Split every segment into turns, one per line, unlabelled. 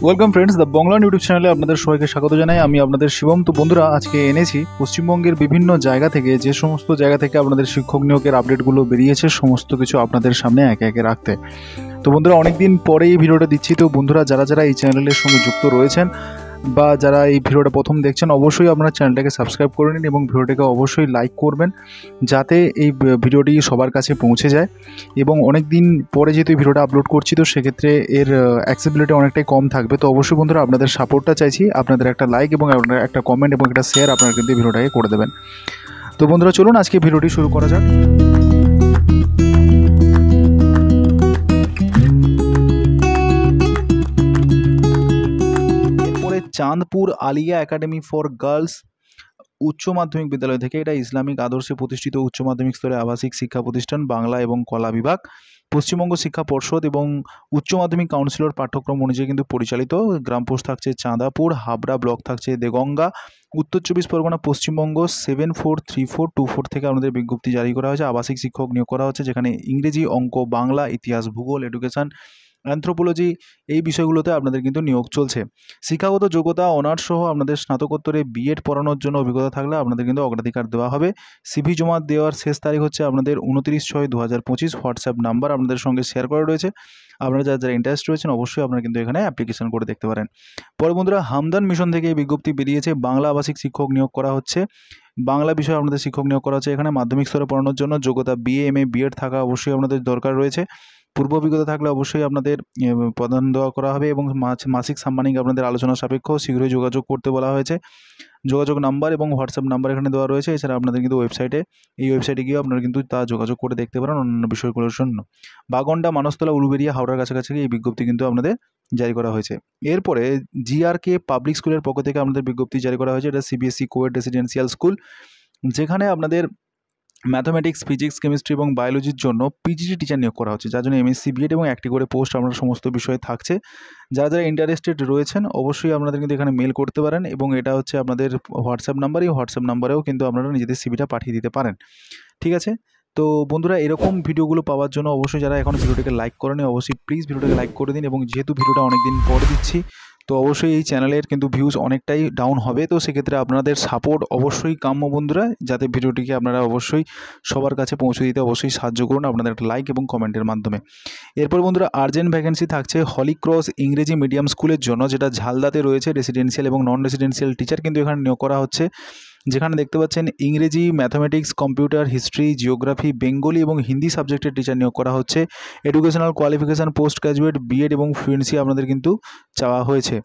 Welcome friends, the Bangalan YouTube চ্যানেলে আপনাদের সবাইকে স্বাগত জানাই। আমি আপনাদের শিবম। তো বন্ধুরা, আজকে এনেছি পশ্চিমবঙ্গের বিভিন্ন জায়গা থেকে যে সমস্ত জায়গা থেকে আপনাদের শিক্ষক নিয়োগের আপডেটগুলো বেরিয়েছে, সমস্ত কিছু আপনাদের সামনে একে একে রাখতে। তো বন্ধুরা, অনেকদিন পরে এই ভিডিওটা দিচ্ছি। তো বন্ধুরা, যারা যারা এই চ্যানেলের সঙ্গে যুক্ত রয়েছেন বা যারা এই ভিডিওটা প্রথম দেখছেন, অবশ্যই আপনারা চ্যানেলটাকে সাবস্ক্রাইব করে নিন এবং ভিডিওটাকে অবশ্যই লাইক করবেন, যাতে এই ভিডিওটি সবার কাছে পৌঁছে যায়। এবং অনেক দিন পরে যেহেতু এই ভিডিওটা আপলোড করছি, তো সেক্ষেত্রে এর অ্যাক্সেসিবিলিটি অনেকটাই কম থাকবে। তো অবশ্যই বন্ধুরা, আপনাদের সাপোর্টটা চাইছি। আপনাদের একটা লাইক এবং একটা কমেন্ট এবং একটা শেয়ার আপনারা কিন্তু ভিডিওটাকে করে দেবেন। তো বন্ধুরা, চলুন আজকে ভিডিওটি শুরু করা যাক। Chandpur Alia academy for girls উচ্চ মাধ্যমিক বিদ্যালয় থেকে, এটা ইসলামিক আদর্শে প্রতিষ্ঠিত উচ্চ মাধ্যমিক স্তরে আবাসিক শিক্ষা প্রতিষ্ঠান, বাংলা এবং কলা বিভাগ, পশ্চিমবঙ্গ শিক্ষা পর্ষদ এবং উচ্চ মাধ্যমিক কাউন্সিলর পাঠ্যক্রম অনুযায়ী কিন্তু পরিচালিত। গ্রাম পোস্ট থাকছে চাঁদাপুর, হাবড়া ব্লক থাকছে দেগঙ্গা, উত্তর 24 পরগনা, পশ্চিমবঙ্গ 743424 থেকে আমাদের বিজ্ঞপ্তি জারি করা হয়েছে। আবাসিক শিক্ষক নিয়োগ করা হচ্ছে, যেখানে ইংরেজি, অঙ্ক, বাংলা, ইতিহাস, ভূগোল, এডুকেশন, অ্যানথ্রোপোলজি এই বিষয়গুলোতে আপনাদের কিন্তু নিয়োগ চলছে। শিক্ষাগত যোগ্যতা অনার্স সহ আপনাদের স্নাতকোত্তরে বিএড পড়ানোর জন্য অভিজ্ঞতা থাকলে আপনাদের কিন্তু অগ্রাধিকার দেওয়া হবে। সিভি জমা দেওয়ার শেষ তারিখ হচ্ছে আপনাদের 29/6/2025। হোয়াটসঅ্যাপ নাম্বার আপনাদের সঙ্গে শেয়ার করা রয়েছে। আপনারা যারা যারা ইন্টারেস্ট রয়েছেন, অবশ্যই আপনারা কিন্তু এখানে অ্যাপ্লিকেশন করে দেখতে পারেন। পরে বন্ধুরা, হামদান মিশন থেকে এই বিজ্ঞপ্তি বেরিয়েছে। বাংলা আবাসিক শিক্ষক নিয়োগ করা হচ্ছে। বাংলা বিষয়ে আপনাদের শিক্ষক নিয়োগ করা হচ্ছে। এখানে মাধ্যমিক স্তরে পড়ানোর জন্য যোগ্যতা বিএ, এমএ, বিএড থাকা অবশ্যই আপনাদের দরকার রয়েছে। পূর্ব অভিজ্ঞতা থাকলে অবশ্যই আপনাদের প্রদান দেওয়া করা হবে এবং মাসিক সাম্মানিক আপনাদের আলোচনা সাপেক্ষ। শীঘ্রই যোগাযোগ করতে বলা হয়েছে। যোগাযোগ নাম্বার এবং হোয়াটসঅ্যাপ নাম্বার এখানে দেওয়া রয়েছে। এছাড়া আপনাদের কিন্তু এই ওয়েবসাইটে গিয়ে আপনারা কিন্তু তা যোগাযোগ করে দেখতে পারেন অন্যান্য বিষয়গুলোর জন্য। বাগন্ডা, মানসতলা, উলুবেড়িয়া, হাওড়ার কাছাকাছি এই বিজ্ঞপ্তি কিন্তু আপনাদের জারি করা হয়েছে। এরপরে জিআরকে পাবলিক স্কুলের পক্ষ থেকে আপনাদের বিজ্ঞপ্তি জারি করা হয়েছে। এটা সিবিএসই কোয়েড রেসিডেন্সিয়াল স্কুল, যেখানে আপনাদের ম্যাথমেটিক্স, ফিজিক্স, কেমিস্ট্রি এবং বায়োলজির জন্য পিজিটি টিচার নিয়োগ করা হচ্ছে, যার জন্য এমএসসি, বিএড এবং একটি করে পোস্ট আপনার সমস্ত বিষয়ে থাকছে। যারা যারা ইন্টারেস্টেড রয়েছেন, অবশ্যই আপনাদের কিন্তু এখানে মেল করতে পারেন এবং এটা হচ্ছে আপনাদের হোয়াটসঅ্যাপ নাম্বার। এই হোয়াটসঅ্যাপ নাম্বারেও কিন্তু আপনারা নিজেদের সিভিটা পাঠিয়ে দিতে পারেন। ঠিক আছে? তো বন্ধুরা, এরকম ভিডিওগুলো পাওয়ার জন্য অবশ্যই যারা এখন ভিডিওটাকে লাইক করেনি, অবশ্যই প্লিজ ভিডিওটাকে লাইক করে দিন। এবং যেহেতু ভিডিওটা অনেকদিন পরে দিচ্ছি, তো অবশ্যই এই চ্যানেলের কিন্তু ভিউজ অনেকটাই ডাউন হবে। তো সেক্ষেত্রে আপনাদের সাপোর্ট অবশ্যই কাম্য বন্ধুরা, যাতে ভিডিওটিকে আপনারা অবশ্যই সবার কাছে পৌঁছে দিতে অবশ্যই সাহায্য করুন আপনাদের একটা লাইক এবং কমেন্টের মাধ্যমে। এরপর বন্ধুরা, আর্জেন্ট ভ্যাকেন্সি থাকছে হলি ক্রস ইংরেজি মিডিয়াম স্কুলের জন্য, যেটা ঝালদাতে রয়েছে। রেসিডেন্সিয়াল এবং নন রেসিডেন্সিয়াল টিচার কিন্তু এখানে নিয়োগ করা হচ্ছে, যেখানে দেখতে পাচ্ছেন ইংরেজি, mathematics, computer, history, geography, Bengali এবং হিন্দি সাবজেক্টের টিচার নিয়োগ করা হচ্ছে। Educational qualification post graduate, BEd এবং ফ্লুয়েন্সি আপনাদের কিন্তু চাওয়া হয়েছে।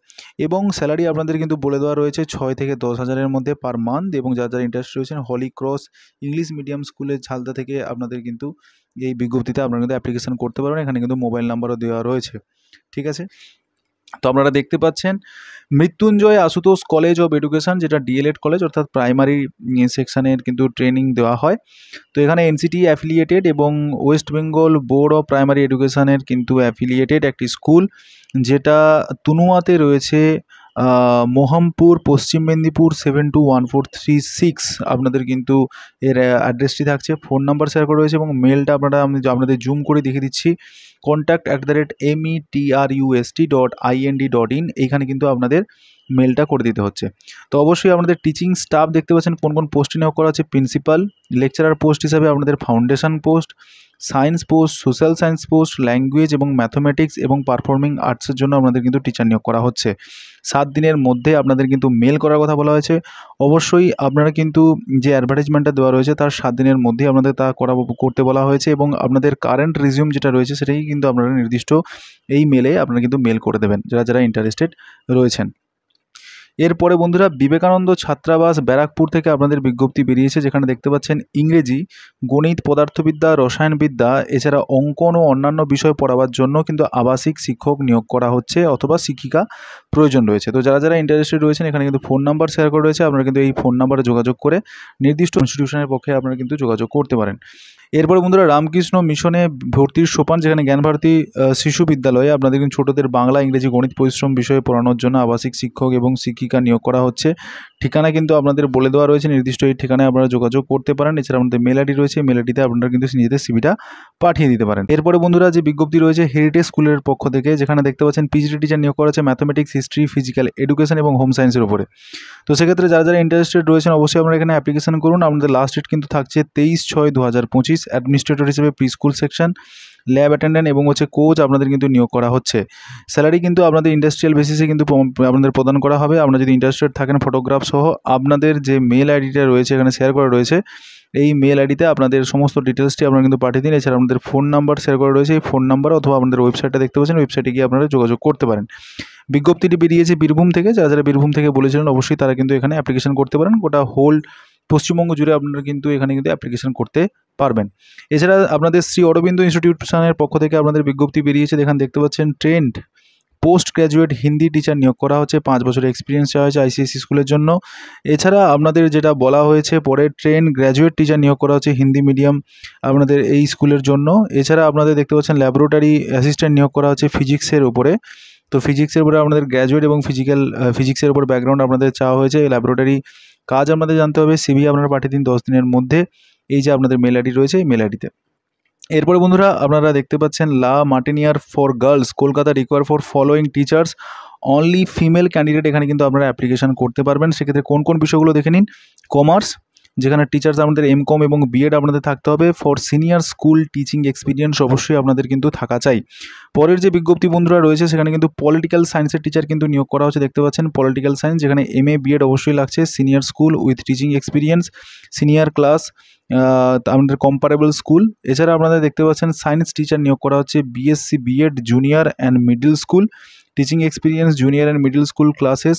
এবং স্যালারি আপনাদের কিন্তু বলে দেওয়া রয়েছে 6 থেকে 10 হাজারের মধ্যে পার মান্থ। এবং যারা যারা ইন্টারেস্ট রয়েছেন, হলি ক্রস ইংলিশ মিডিয়াম স্কুলের ঝালদা থেকে আপনাদের কিন্তু এই বিজ্ঞপ্তিতে আপনারা কিন্তু অ্যাপ্লিকেশন করতে পারবেন। এখানে কিন্তু মোবাইল নাম্বারও দেওয়া রয়েছে। ঠিক আছে? তো আপনারা দেখতে পাচ্ছেন Mrityunjay Ashutosh college of education, যেটা ডিএলএড কলেজ, অর্থাৎ প্রাইমারি সেকশনের কিন্তু ট্রেনিং দেওয়া হয়। তো এখানে এনসিটি অ্যাফিলিয়েটেড এবং West Bengal board of primary এডুকেশনের কিন্তু অ্যাফিলিয়েটেড একটি স্কুল, যেটা তুনুয়াতে রয়েছে। মোহামপুর, পশ্চিম মেদিনীপুর 721436 আপনাদের কিন্তু এর অ্যাড্রেসটি থাকছে। ফোন নাম্বার শেয়ার করা রয়েছে এবং মেলটা আমি আপনাদের জুম করে দেখিয়ে দিচ্ছি। contact@metrust.ind.in এইখানে কিন্তু আপনাদের মেলটা করে দিতে হচ্ছে। তো অবশ্যই আপনাদের টিচিং স্টাফ দেখতে পাচ্ছেন কোন কোন পোস্টে নিয়োগ করা হচ্ছে। প্রিন্সিপাল, লেকচারার পোস্ট হিসাবে আপনাদের foundation post, science post, social science post, language এবং ম্যাথমেটিক্স এবং পারফর্মিং আর্টসের জন্য আপনাদের কিন্তু টিচার নিয়োগ করা হচ্ছে। 7 দিনের মধ্যে আপনাদের কিন্তু মেল করার কথা বলা হয়েছে। অবশ্যই আপনারা কিন্তু যে অ্যাডভার্টাইজমেন্টটা দেওয়া রয়েছে তার 7 দিনের মধ্যেই আপনাদের তা করতে বলা হয়েছে এবং আপনাদের কারেন্ট রিজিউম যেটা রয়েছে সেটাই কিন্তু আপনারা নির্দিষ্ট এই মেলে আপনারা কিন্তু মেল করে দেবেন, যারা যারা ইন্টারেস্টেড রয়েছেন। এরপরে বন্ধুরা, বিবেকানন্দ ছাত্রাবাস ব্যারাকপুর থেকে আপনাদের বিজ্ঞপ্তি বেরিয়েছে, যেখানে দেখতে পাচ্ছেন ইংরেজি, গণিত, পদার্থবিদ্যা, রসায়নবিদ্যা, এছাড়া অঙ্কন ও অন্যান্য বিষয় পড়াবার জন্য কিন্তু আবাসিক শিক্ষক নিয়োগ করা হচ্ছে অথবা শিক্ষিকা প্রয়োজন রয়েছে। তো যারা যারা ইন্টারেস্টেড রয়েছেন, এখানে কিন্তু ফোন নাম্বার শেয়ার করা রয়েছে। আপনারা কিন্তু এই ফোন নাম্বারে যোগাযোগ করে নির্দিষ্ট ইনস্টিটিউশনের পক্ষে আপনারা কিন্তু যোগাযোগ করতে পারেন। এরপরে বন্ধুরা রামকৃষ্ণ মিশনে ভর্তির সোপান, যেখানে জ্ঞানভারতী শিশু বিদ্যালয়ে আপনাদের কিন্তু ছোটদের বাংলা, ইংরেজি, গণিত, পরিশ্রম বিষয়ে পড়ানোর জন্য আবাসিক শিক্ষক এবং শিক্ষিকা নিয়োগ করা হচ্ছে। ঠিকানা কিন্তু আপনাদের বলে দেওয়া রয়েছে, নির্দিষ্ট এই ঠিকানায় আপনারা যোগাযোগ করতে পারেন। এছাড়া আমাদের মেল আইডি রয়েছে, মেল আইডিতে আপনারা কিন্তু নিজেদের সিভিটা পাঠিয়ে দিতে পারেন। এরপরে বন্ধুরা যে বিজ্ঞপ্তি রয়েছে হেরিটেজ স্কুলের পক্ষ থেকে, যেখানে দেখতে পাচ্ছেন পিজিটি টিচার নিয়োগ করা হচ্ছে ম্যাথমেটিক্স, হিস্ট্রি, ফিজিক্যাল এডুকেশন এবং হোম সায়েন্সের উপরে। তো সেক্ষেত্রে যারা যারা ইন্টারেস্টেড রয়েছেন অবশ্যই আপনারা এখানে অ্যাপ্লিকেশন করুন। আপনাদের লাস্ট ডেট কিন্তু থাকছে 23/6/2025। অ্যাডমিনিস্ট্রেটর হিসেবে pre school section, lab attendant এবং কোচ আপনাদের কিন্তু নিয়োগ করা হচ্ছে। স্যালারি কিন্তু আপনাদের ইন্ডাস্ট্রিয়াল বেসিসে কিন্তু আপনাদের প্রদান করা হবে। আপনারা যদি ইন্টারেস্টেড থাকেন ফটোগ্রাফ সহ আপনাদের যে মেল আইডিটা রয়েছে এখানে শেয়ার করা রয়েছে, এই মেল আইডিতে আপনাদের সমস্ত ডিটেলসটি আপনারা কিন্তু পাঠিয়ে দিন। এছাড়া আপনাদের ফোন নাম্বার শেয়ার করা রয়েছে, এই ফোন নাম্বার অথবা আপনাদের ওয়েবসাইটটা দেখতে পাচ্ছেন, ওয়েবসাইটে গিয়ে আপনারা যোগাযোগ করতে পারেন। বিজ্ঞপ্তিটি বেরিয়েছে বীরভূম থেকে। যারা যারা বীরভূম থেকে বলেছিলেন অবশ্যই তারা কিন্তু এখানে অ্যাপ্লিকেশন করতে পারেন। গোটা হোল পশ্চিমবঙ্গ জুড়ে আপনারা কিন্তু এখানে কিন্তু অ্যাপ্লিকেশন করতে পারবেন। এছাড়া আপনাদের শ্রী অরবিন্দ ইনস্টিটিউশনের পক্ষ থেকে আপনাদের বিজ্ঞপ্তি বেরিয়েছে, এখানে দেখতে পাচ্ছেন trend post graduate Hindi teacher নিয়োগ করা হচ্ছে। 5 বছরের এক্সপিরিয়েন্স চাওয়া হয়েছে আইসিএসসি স্কুলের জন্য। এছাড়া আপনাদের যেটা বলা হয়েছে পরে ট্রেন গ্র্যাজুয়েট টিচার নিয়োগ করা হচ্ছে হিন্দি মিডিয়াম আপনাদের এই স্কুলের জন্য। এছাড়া আপনাদের দেখতে পাচ্ছেন ল্যাবরেটরি অ্যাসিস্ট্যান্ট নিয়োগ করা হচ্ছে ফিজিক্সের উপরে। তো ফিজিক্সের উপরে আপনাদের গ্র্যাজুয়েট এবং ফিজিক্সের উপর ব্যাকগ্রাউন্ড আপনাদের চাওয়া হয়েছে। ল্যাবরেটরি কাজ আপনাদের জানতে হবে। সিভি আপনারা পাঠিয়ে দিন 10 দিনের মধ্যে। এই যে আপনাদের মেল আইডি রয়েছে এই মেল আইডিতে। এরপরে বন্ধুরা আপনারা দেখতে পাচ্ছেন La Martiniere for girls Kolkata require for following teachers only female candidate, এখানে কিন্তু আপনারা অ্যাপ্লিকেশন করতে পারবেন। সেক্ষেত্রে কোন কোন বিষয়গুলো দেখে নিন। কমার্স, যেখানে টিচার্স আপনাদের এমকম এবং বিএড আপনাদের থাকতে হবে। For senior school teaching experience অবশ্যই আপনাদের কিন্তু থাকা চাই। পরের যে বিজ্ঞপ্তি বন্ধুরা রয়েছে সেখানে কিন্তু পলিটিক্যাল সায়েন্সের টিচার কিন্তু নিয়োগ করা হচ্ছে, দেখতে পাচ্ছেন পলিটিক্যাল সায়েন্স, যেখানে এমএ বিএড অবশ্যই লাগছে। Senior school with teaching experience, senior class আমাদের কম্পারেবল স্কুল। এছাড়া আপনাদের দেখতে পাচ্ছেন সায়েন্স টিচার নিয়োগ করা হচ্ছে BSc BEd junior and middle school, teaching experience junior and middle school classes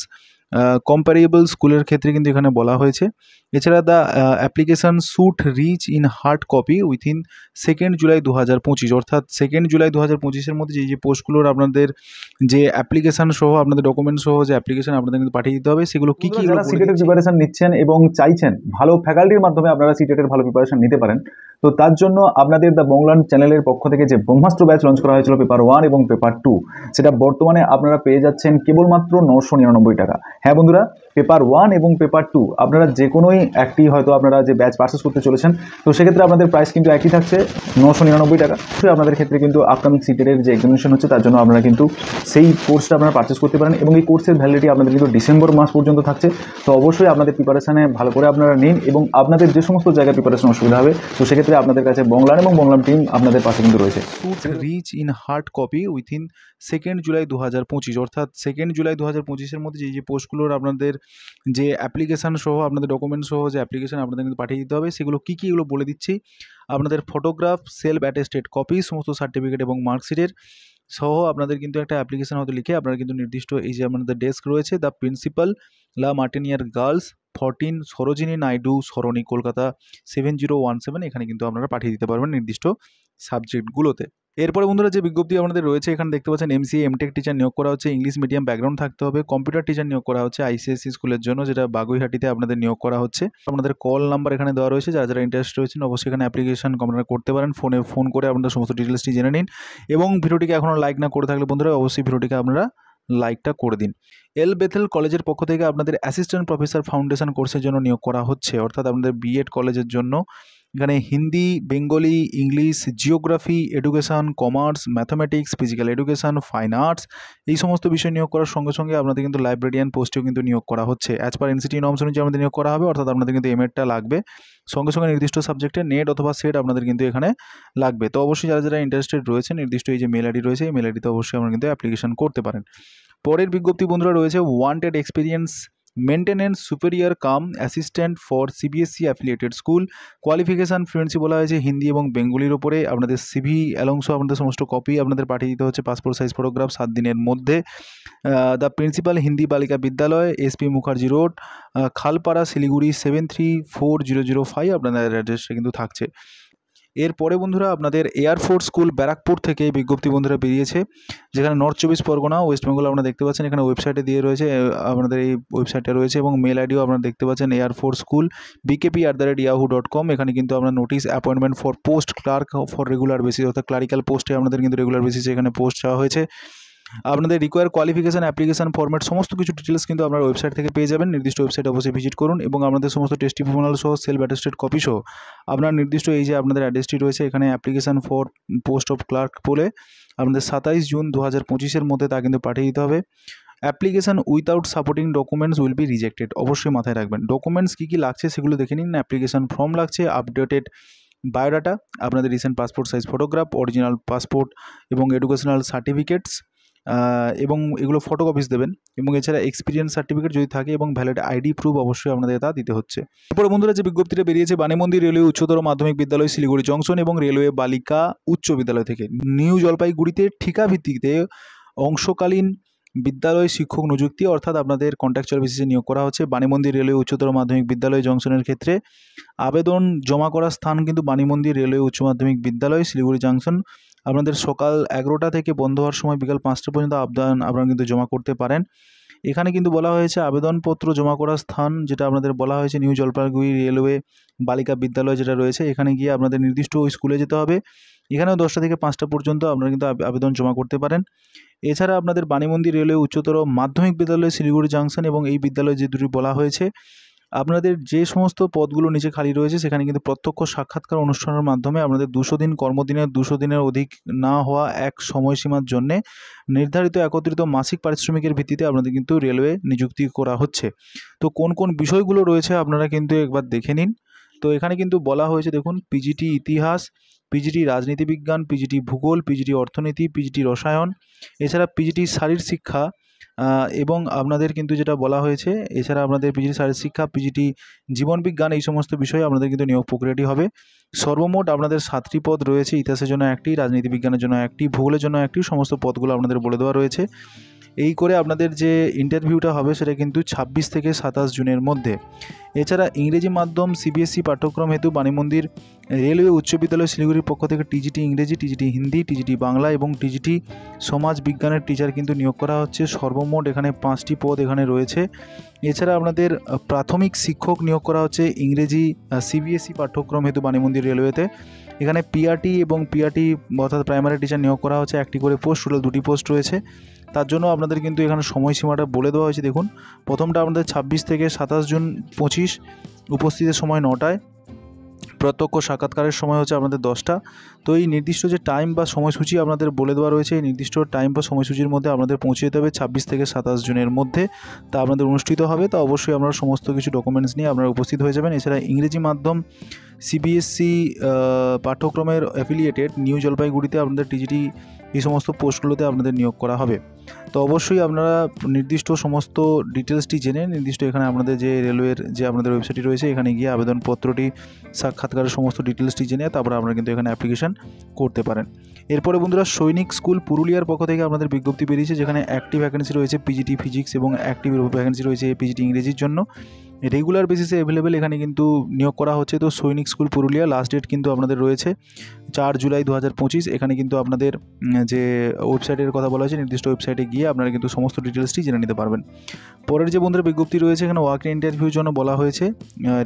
comparable স্কুলের ক্ষেত্রে কিন্তু এখানে বলা হয়েছে। এছাড়া the application should rich in hard copy within 2 July 2025, অর্থাৎ 2 জুলাই 2025-এর মধ্যে যে প্রোস্টগুলোর আপনাদের যে অ্যাপ্লিকেশান সহ আপনাদের ডকুমেন্ট সহ যে অ্যাপ্লিকেশান আপনাদের কিন্তু পাঠিয়ে দিতে হবে সেগুলো কী কী।
যারা সিটেটের প্রিপারেশন নিচ্ছেন এবং চাইছেন ভালো ফ্যাকাল্টির মাধ্যমে আপনারা সিটেটের ভালো প্রিপারেশন নিতে পারেন, তো তার জন্য আপনাদের দ্য বংলান চ্যানেলের পক্ষ থেকে যে ব্রহ্মাস্ত্র ব্যাচ লঞ্চ করা হয়েছিল পেপার 1 এবং পেপার 2, সেটা বর্তমানে আপনারা পেয়ে যাচ্ছেন কেবলমাত্র 999 টাকা। হ্যাঁ বন্ধুরা, পেপার 1 এবং পেপার 2 আপনারা যে কোনোই একটি হয়তো আপনারা যে ব্যাচ পারচেস করতে চলেছেন, তো সেক্ষেত্রে আপনাদের প্রাইস কিন্তু একই থাকছে 999 টাকা। তো আপনাদের ক্ষেত্রে কিন্তু আপকামিং সিটেটের যে এক্সামিনেশন হচ্ছে তার জন্য আপনারা কিন্তু সেই কোর্সটা আপনারা পারচেস করতে পারেন এবং এই কোর্সের ভ্যালিডিটি আপনাদের কিন্তু ডিসেম্বর মাস পর্যন্ত থাকছে। তো অবশ্যই আপনাদের প্রিপারেশানে ভালো করে আপনারা নিন এবং আপনাদের যে সমস্ত জায়গায় প্রিপারেশন অসুবিধা হবে তো সেক্ষেত্রে আপনাদের কাছে বংলান এবং বংলাম টিম আপনাদের পাশে কিন্তু রয়েছে।
Should rich in hard copy within 2 July 2025, অর্থাৎ 2 জুলাই 2025-এর মধ্যে যে পোস্টগুলোর আপনাদের যে অ্যাপ্লিকেশান সহ আপনাদের ডকুমেন্ট সহ যে অ্যাপ্লিকেশান আপনাদের কিন্তু পাঠিয়ে দিতে হবে সেগুলো কী কী এগুলো বলে দিচ্ছি। আপনাদের ফটোগ্রাফ, সেলফ অ্যাটেস্টেড কপি, সমস্ত সার্টিফিকেট এবং মার্কশিটের সহ আপনাদের কিন্তু একটা অ্যাপ্লিকেশান হয়তো লিখে আপনারা কিন্তু নির্দিষ্ট এই যে আপনাদের ডেস্ক রয়েছে দ্য প্রিন্সিপাল লা মার্টিনিয়ার গার্লস 14 সরোজিনী নাইডু সরণি কলকাতা 7017, এখানে কিন্তু আপনারা পাঠিয়ে দিতে পারবেন নির্দিষ্ট সাবজেক্টগুলোতে। এরপরে বন্ধুরা যে বিজ্ঞপ্তি আপনাদের রয়েছে এখানে দেখতে পাচ্ছেন এমসিএ এমটেক টিচার নিয়োগ করা হচ্ছে, ইংলিশ মিডিয়াম ব্যাকগ্রাউন্ড থাকতে হবে। কম্পিউটার টিচার নিয়োগ করা হচ্ছে আইসিএসসি স্কুলের জন্য, যেটা বাগুইহাটিতে আপনাদের নিয়োগ করা হচ্ছে। আপনাদের কল নাম্বার এখানে দেওয়া রয়েছে, যারা যারা ইন্টারেস্ট রয়েছেন অবশ্যই এখানে অ্যাপ্লিকেশন আপনারা করতে পারেন। ফোন করে আপনাদের সমস্ত ডিটেলসটি জেনে নিন এবং ভিডিওটিকে এখনও লাইক না করে থাকলে বন্ধুরা অবশ্যই ভিডিওটিকে আপনারা লাইকটা করে দিন। এল বেথেল কলেজের পক্ষ থেকে আপনাদের অ্যাসিস্ট্যান্ট প্রফেসর ফাউন্ডেশন কোর্সের জন্য নিয়োগ করা হচ্ছে, অর্থাৎ আপনাদের বিএড কলেজের জন্য। এখানে Hindi, Bengali, English, geography, education, commerce, mathematics, physical education, fine arts এই সমস্ত বিষয় নিয়োগ করার সঙ্গে সঙ্গে আপনাদের কিন্তু লাইব্রেরিয়ান পোস্টেও কিন্তু নিয়োগ করা হচ্ছে। অ্যাজ পার এনসিটি নর্মস অনুযায়ী আমাদের নিয়োগ করা হবে, অর্থাৎ আপনাদের কিন্তু এমএডটা লাগবে, সঙ্গে সঙ্গে নির্দিষ্ট সাবজেক্টে নেট অথবা সেট আপনাদের কিন্তু এখানে লাগবে। তো অবশ্যই যারা যারা ইন্টারেস্টেড রয়েছে নির্দিষ্ট এই যে মেল আইডি রয়েছে এই মেল আইডিতে অবশ্যই আপনারা কিন্তু অ্যাপ্লিকেশন করতে পারেন। পরের বিজ্ঞপ্তি বন্ধুরা রয়েছে wanted experience maintenance superior cum assistant for CBSE affiliated school, qualification fluency বলা হয়েছে হিন্দি এবং বেঙ্গলির ওপরে। আপনাদের সিভি অ্যালংসো আপনাদের সমস্ত কপি আপনাদের পাঠিয়ে দিতে হচ্ছে, পাসপোর্ট সাইজ ফটোগ্রাফ 7 দিনের মধ্যে। দ্য প্রিন্সিপাল হিন্দি বালিকা বিদ্যালয়, এসপি মুখার্জি রোড, খালপাড়া, শিলিগুড়ি 734005 আপনাদের অ্যাড্রেসটা কিন্তু থাকছে। এরপরে বন্ধুরা আপনাদের এয়ারফোর্স স্কুল ব্যারাকপুর থেকে এই বিজ্ঞপ্তি বন্ধুরা বেরিয়েছে, যেখানে নর্থ চব্বিশ পরগনা ওয়েস্ট বেঙ্গল আপনারা দেখতে পাচ্ছেন। এখানে ওয়েবসাইটে দিয়ে রয়েছে, আপনাদের এই ওয়েবসাইটটা রয়েছে এবং মেল আইডিও আপনারা দেখতে পাচ্ছেন এয়ারফোর্স স্কুল bkp@yahoo.com। এখানে কিন্তু আমরা notice appointment for post clerk for regular basis, অর্থাৎ ক্লারিক্যাল পোস্টে আপনাদের কিন্তু রেগুলার বেসিসে এখানে পোস্ট চাওয়া হয়েছে। আপনাদের রিকোয়ার কোয়ালিফিকেশান, অ্যাপ্লিকেশন ফরম্যাট সমস্ত কিছু ডিটেলস কিন্তু আপনারা ওয়েবসাইট থেকে পেয়ে যাবেন। নির্দিষ্ট ওয়েবসাইট অবশ্যই ভিজিট করুন এবং আপনাদের সমস্ত টেস্টিমোনিয়াল সহ সেলফ অ্যাটেস্টেড কপি সহ আপনার নির্দিষ্ট এই যে আপনাদের অ্যাড্রেসটি রয়েছে এখানে application for post of clerk বলে আপনাদের 27 জুন 2025-এর মধ্যে তা কিন্তু পাঠিয়ে দিতে হবে। Application without supporting documents will be rejected, অবশ্যই মাথায় রাখবেন। ডকুমেন্টস কী কী লাগছে সেগুলো দেখে নিন। অ্যাপ্লিকেশান ফর্ম লাগছে, আপডেটেড বায়োডাটা, আপনাদের recent passport size photograph, original passport এবং এডুকেশনাল সার্টিফিকেটস এবং এগুলো ফটোকপিস দেবেন, এবং এছাড়া এক্সপিরিয়েন্স সার্টিফিকেট যদি থাকে এবং ভ্যালিড আইডি প্রুফ অবশ্যই আপনাদের তা দিতে হচ্ছে। এরপরে বন্ধুরা যে বিজ্ঞপ্তিটা বেরিয়েছে বাণীমন্দির রেলওয়ে উচ্চতর মাধ্যমিক বিদ্যালয় শিলিগুড়ি জংশন এবং রেলওয়ে বালিকা উচ্চ বিদ্যালয় থেকে নিউ জলপাইগুড়িতে ঠিকা ভিত্তিতে অংশকালীন বিদ্যালয় শিক্ষক নিযুক্তি, অর্থাৎ আপনাদের কন্ট্রাকচুয়াল বেসিসে নিয়োগ করা হচ্ছে। বাণীমন্দির রেলওয়ে উচ্চতর মাধ্যমিক বিদ্যালয় জংশনের ক্ষেত্রে আবেদন জমা করার স্থান কিন্তু বাণীমন্দির রেলওয়ে উচ্চ মাধ্যমিক বিদ্যালয় শিলিগুড়ি জংশন। আপনাদের সকাল 11টা থেকে বন্ধ হওয়ার সময় বিকাল 5টা পর্যন্ত আবেদন আপনারা কিন্তু জমা করতে পারেন। এখানে কিন্তু বলা হয়েছে আবেদনপত্র জমা করার স্থান যেটা আপনাদের বলা হয়েছে নিউ জলপাইগুড়ি রেলওয়ে বালিকা বিদ্যালয় যেটা রয়েছে, এখানে গিয়ে আপনাদের নির্দিষ্ট ওই স্কুলে যেতে হবে। এখানেও 10টা থেকে 5টা পর্যন্ত আপনারা কিন্তু আবেদন জমা করতে পারেন। এছাড়া আপনাদের বাণীমন্দির রেলওয়ে উচ্চতর মাধ্যমিক বিদ্যালয় শিলিগুড়ি জংশন এবং এই বিদ্যালয় যে দুটি বলা হয়েছে, আপনাদের যে সমস্ত পদগুলো নিচে খালি রয়েছে সেখানে কিন্তু প্রত্যক্ষ সাক্ষাৎকার অনুষ্ঠানের মাধ্যমে আপনাদের 200 দিন কর্মদিনের 200 দিনের অধিক না হওয়া এক সময়সীমার জন্যে নির্ধারিত একত্রিত মাসিক পারিশ্রমিকের ভিত্তিতে আপনাদের কিন্তু রেলওয়ে নিযুক্তি করা হচ্ছে। তো কোন কোন বিষয়গুলো রয়েছে আপনারা কিন্তু একবার দেখে নিন। তো এখানে কিন্তু বলা হয়েছে দেখুন, পিজিটি ইতিহাস, পিজিটি রাজনীতি বিজ্ঞান, পিজিটি ভূগোল, পিজিটি অর্থনীতি, পিজিটি রসায়ন, এছাড়া পিজিটি শারীর শিক্ষা এবং আপনাদের কিন্তু যেটা বলা হয়েছে এছাড়া আপনাদের পিজিটি শারীর শিক্ষা, পিজিটি জীবন বিজ্ঞান, এই সমস্ত বিষয়ে আপনাদের কিন্তু নিয়োগ প্রক্রিয়াটি হবে। সর্বমোট আপনাদের 7টি পদ রয়েছে, ইতিহাসের জন্য 1টি, রাজনীতি বিজ্ঞানের জন্য 1টি, ভূগোলের জন্য 1টি, সমস্ত পদগুলো আপনাদের বলে দেওয়া রয়েছে। এই করে আপনাদের যে ইন্টারভিউটা হবে সেটা কিন্তু 26 থেকে 27 জুনের মধ্যে। এছাড়া ইংরেজি মাধ্যম সিবিএসই পাঠ্যক্রম হেতু বাণীমন্দির রেলওয়ে উচ্চ বিদ্যালয় শিলিগুড়ির পক্ষ থেকে টিজিটি ইংরেজি, টিজিটি হিন্দি, টিজিটি বাংলা এবং টিজিটি সমাজ বিজ্ঞানের টিচার কিন্তু নিয়োগ করা হচ্ছে। সর্বমোট এখানে 5টি পদ এখানে রয়েছে। এছাড়া আপনাদের প্রাথমিক শিক্ষক নিয়োগ করা হচ্ছে ইংরেজি সিবিএসই পাঠ্যক্রম হেতু বাণীমন্দির রেলওয়েতে। এখানে পিআরটি এবং পিআরটি অর্থাৎ প্রাইমারি টিচার নিয়োগ করা হচ্ছে, 1টি করে পোস্ট, টোটাল 2টি পোস্ট রয়েছে। তার জন্য আপনাদের কিন্তু এখানে সময়সীমাটা বলে দেওয়া হয়েছে। দেখুন, প্রথমটা আপনাদের 26 থেকে 27 জুন 25, উপস্থিতের সময় 9টায়, প্রত্যক্ষ সাক্ষাৎকারের সময় হচ্ছে আপনাদের 10টা। তো এই নির্দিষ্ট যে টাইম বা সময়সূচি আপনাদের বলে দেওয়া রয়েছে, এই নির্দিষ্ট টাইম বা সময়সূচির মধ্যে আপনাদের পৌঁছে যেতে হবে 26 থেকে 27 জুনের মধ্যে। তা আপনাদের অনুষ্ঠিত হবে। তো অবশ্যই আপনারা সমস্ত কিছু ডকুমেন্টস নিয়ে আপনারা উপস্থিত হয়ে যাবেন। এছাড়া ইংরেজি মাধ্যম সিবিএসসি পাঠ্যক্রমের অ্যাফিলিয়েটেড নিউ জলপাইগুড়িতে আপনাদের টিজিটি এই সমস্ত পোস্টগুলোতে আপনাদের নিয়োগ করা হবে। তো অবশ্যই আপনারা নির্দিষ্ট সমস্ত ডিটেলসটি জেনে নির্দিষ্ট এখানে আপনাদের যে রেলওয়ের যে আপনাদের ওয়েবসাইটটি রয়েছে এখানে গিয়ে আবেদনপত্রটি, সাক্ষাৎকারের সমস্ত ডিটেলসটি জেনে তারপরে আপনারা কিন্তু এখানে অ্যাপ্লিকেশান করতে পারেন। এরপরে বন্ধুরা সৈনিক স্কুল পুরুলিয়ার পক্ষ থেকে আপনাদের বিজ্ঞপ্তি বেরিয়েছে, যেখানে 1টি ভ্যাকেন্সি রয়েছে পিজিটি ফিজিক্স এবং 1টি ভ্যাকেন্সি রয়েছে পিজিটি ইংরেজির জন্য। রেগুলার বেসিসে অ্যাভেলেবেল এখানে কিন্তু নিয়োগ করা হচ্ছে। তো সৈনিক স্কুল পুরুলিয়া লাস্ট ডেট কিন্তু আপনাদের রয়েছে 4 জুলাই 2025। এখানে কিন্তু আপনাদের যে ওয়েবসাইটের কথা বলা হয়েছে নির্দিষ্ট ওয়েবসাইটে গিয়ে আপনারা কিন্তু সমস্ত ডিটেলসটি জেনে নিতে পারবেন। পরের যে বন্ধুরা বিজ্ঞপ্তি রয়েছে এখানে ওয়ার্ক ইন্টারভিউর জন্য বলা হয়েছে,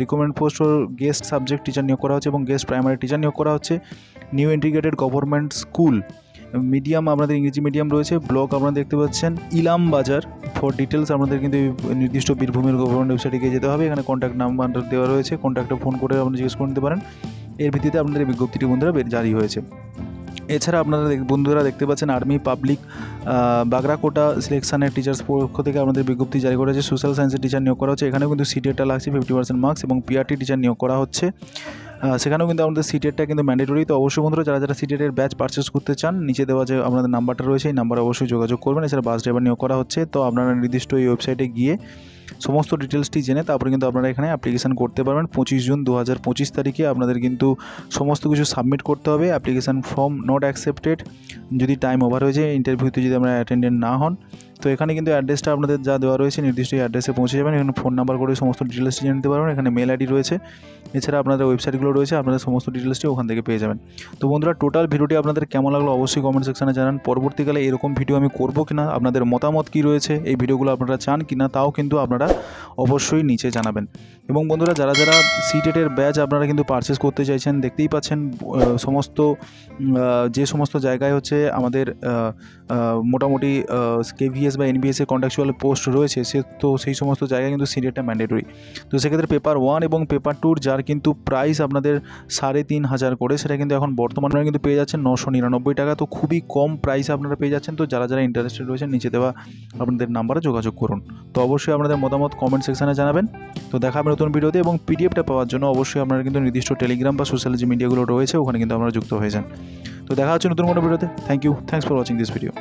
recommend post for guest subject teacher নিয়োগ করা হচ্ছে এবং গেস্ট প্রাইমারি টিচার নিয়োগ করা হচ্ছে। New integrated government school medium আপনাদের ইংরেজি মিডিয়াম রয়েছে। ব্লক আপনারা দেখতে পাচ্ছেন ইলাম বাজার। ফর ডিটেলস আপনাদের কিন্তু নির্দিষ্ট বীরভূমের গভর্নমেন্ট ওয়েবসাইটে গিয়ে যেতে হবে। এখানে কন্ট্যাক্ট নাম্বার দেওয়া রয়েছে, কন্ট্যাক্টে ফোন করে আপনারা জিজ্ঞেস করে নিতে পারেন। এর ভিত্তিতে আপনাদের এই বিজ্ঞপ্তিটি বন্ধুরা জারি হয়েছে। এছাড়া আপনারা বন্ধুরা দেখতে পাচ্ছেন আর্মি পাবলিক বাগরাকোটা সিলেকশনের টিচার্স পক্ষ থেকে আমাদের বিজ্ঞপ্তি জারি করেছে। সোশ্যাল সায়েন্সের টিচার নিয়োগ করা হচ্ছে, এখানেও কিন্তু সিটেটটা লাগছে 50% মার্কস এবং পিআরটি টিচার নিয়োগ করা হচ্ছে, সেখানেও কিন্তু আমাদের সিটেটটা কিন্তু ম্যান্ডেটরি। তো অবশ্যই বন্ধুরা যারা সিটেটের ব্যাচ পারচেস করতে চান নিচে দেওয়া যে আপনাদের নাম্বারটা রয়েছে এই নাম্বারে অবশ্যই যোগাযোগ করবেন। এছাড়া বাস ড্রাইভার নিয়োগ করা হচ্ছে। তো আপনারা নির্দিষ্ট এই ওয়েবসাইটে গিয়ে সমস্ত ডিটেলসটি জেনে তারপরে কিন্তু আপনারা এখানে অ্যাপ্লিকেশান করতে পারবেন। 25 জুন 2025 তারিখে আপনাদের কিন্তু সমস্ত কিছু সাবমিট করতে হবে। অ্যাপ্লিকেশান ফর্ম নট অ্যাকসেপ্টেড, যদি টাইম ওভার হয়ে যায়, ইন্টারভিউতে যদি আপনারা অ্যাটেন্ডেন্ট না হন। তো এখানে কিন্তু অ্যাড্রেসটা আপনাদের যা দেওয়া রয়েছে নির্দিষ্ট অ্যাড্রেসে পৌঁছে যাবেন। এখানে ফোন নাম্বার করে সমস্ত ডিটেলসটি জেনে নিতে পারবেন। এখানে মেল আইডি রয়েছে, এছাড়া আপনাদের ওয়েবসাইটগুলো রয়েছে, আপনাদের সমস্ত ডিটেলসটি ওখান থেকে পেয়ে যাবেন। তো বন্ধুরা, টোটাল ভিডিওটি আপনাদের কেমন লাগলো অবশ্যই কমেন্ট সেকশনে জানান। পরবর্তীকালে এরকম ভিডিও আমি করব কিনা, আপনাদের মতামত কী রয়েছে, এই ভিডিওগুলো আপনারা চান কিনা তাও কিন্তু আপনারা অবশ্যই নিচে জানাবেন। এবং বন্ধুরা, যারা যারা সিটেটের ব্যাচ আপনারা কিন্তু পারচেস করতে চাইছেন, দেখতেই পাচ্ছেন সমস্ত যে সমস্ত জায়গায় হচ্ছে আমাদের মোটামুটি কেভিএস বা এনবিএসের কন্ট্রাকচুয়াল পোস্ট রয়েছে, সেই সমস্ত জায়গায় কিন্তু সিটেটটা ম্যান্ডেটরি। তো সেক্ষেত্রে পেপার 1 এবং পেপার 2 যার কিন্তু প্রাইস আপনাদের 3,500 করে, সেটা কিন্তু এখন বর্তমানে কিন্তু পেয়ে যাচ্ছেন 999 টাকা। তো খুবই কম প্রাইসে আপনারা পেয়ে যাচ্ছেন। তো যারা যারা ইন্টারেস্টেড রয়েছেন নিচে দেওয়া আপনাদের নাম্বারে যোগাযোগ করুন। তো অবশ্যই আপনাদের মতামত কমেন্ট সেকশানে জানাবেন। তো দেখা হবে নতুন ভিডিওতে, এবং পিডিএফটা পাওয়ার জন্য অবশ্যই আপনারা কিন্তু নির্দিষ্ট টেলিগ্রাম বা সোশ্যাল যে মিডিয়াগুলো রয়েছে ওখানে কিন্তু আপনারা যুক্ত হয়ে যান। তো দেখা হচ্ছে নতুন কোনো ভিডিওতে। Thanks for watching this video.